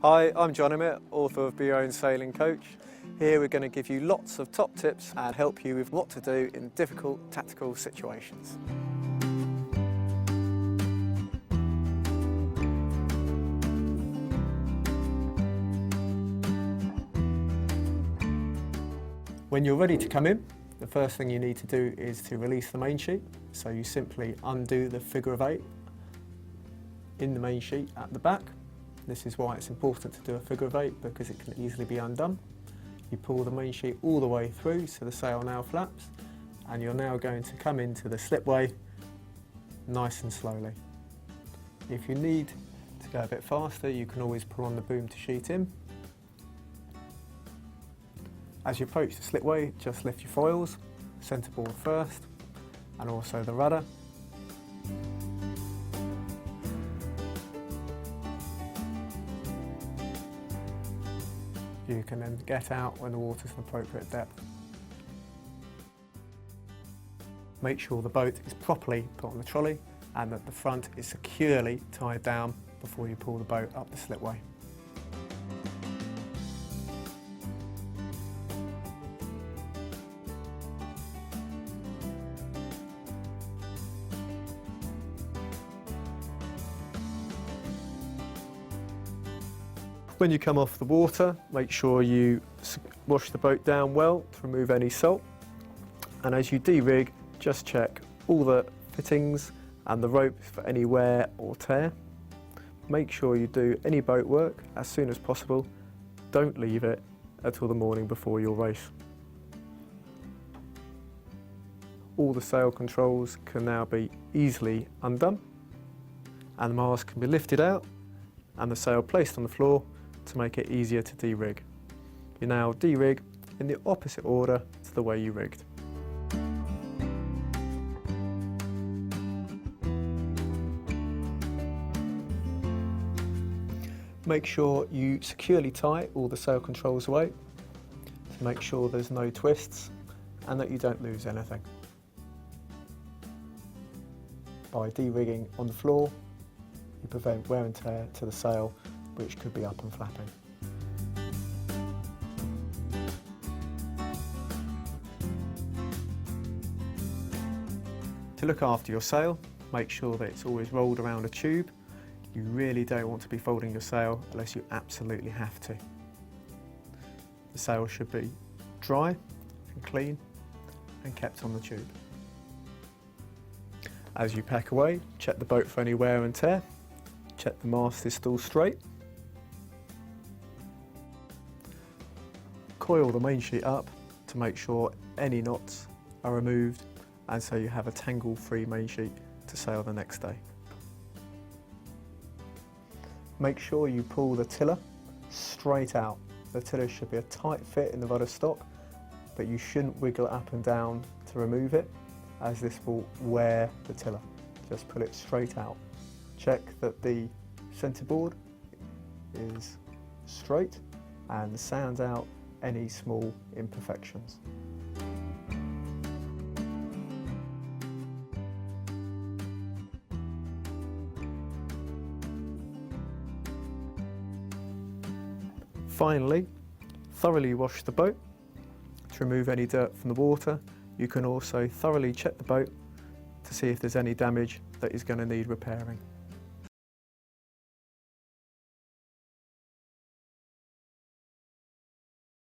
Hi, I'm Jon Emmett, author of Be Your Own Sailing Coach. Here we're going to give you lots of top tips and help you with what to do in difficult tactical situations. When you're ready to come in, the first thing you need to do is to release the main sheet. So you simply undo the figure of 8 in the main sheet at the back. This is why it's important to do a figure of 8, because it can easily be undone. You pull the main sheet all the way through so the sail now flaps, and you're now going to come into the slipway nice and slowly. If you need to go a bit faster, you can always pull on the boom to sheet in. As you approach the slipway, just lift your foils, centreboard first, and also the rudder. You can then get out when the water's an appropriate depth. Make sure the boat is properly put on the trolley and that the front is securely tied down before you pull the boat up the slipway. When you come off the water, make sure you wash the boat down well to remove any salt. And as you de-rig, just check all the fittings and the ropes for any wear or tear. Make sure you do any boat work as soon as possible. Don't leave it until the morning before your race. All the sail controls can now be easily undone, and the mast can be lifted out and the sail placed on the floor to make it easier to de-rig. You now de-rig in the opposite order to the way you rigged. Make sure you securely tie all the sail controls away to make sure there's no twists and that you don't lose anything. By de-rigging on the floor, you prevent wear and tear to the sail, which could be up and flapping. To look after your sail, make sure that it's always rolled around a tube. You really don't want to be folding your sail unless you absolutely have to. The sail should be dry and clean and kept on the tube. As you pack away, check the boat for any wear and tear. Check the mast is still straight. Coil the main sheet up to make sure any knots are removed, and so you have a tangle-free main sheet to sail the next day. Make sure you pull the tiller straight out. The tiller should be a tight fit in the rudder stock, but you shouldn't wiggle it up and down to remove it, as this will wear the tiller. Just pull it straight out. Check that the centreboard is straight and sand out any small imperfections. Finally, thoroughly wash the boat to remove any dirt from the water. You can also thoroughly check the boat to see if there's any damage that is going to need repairing.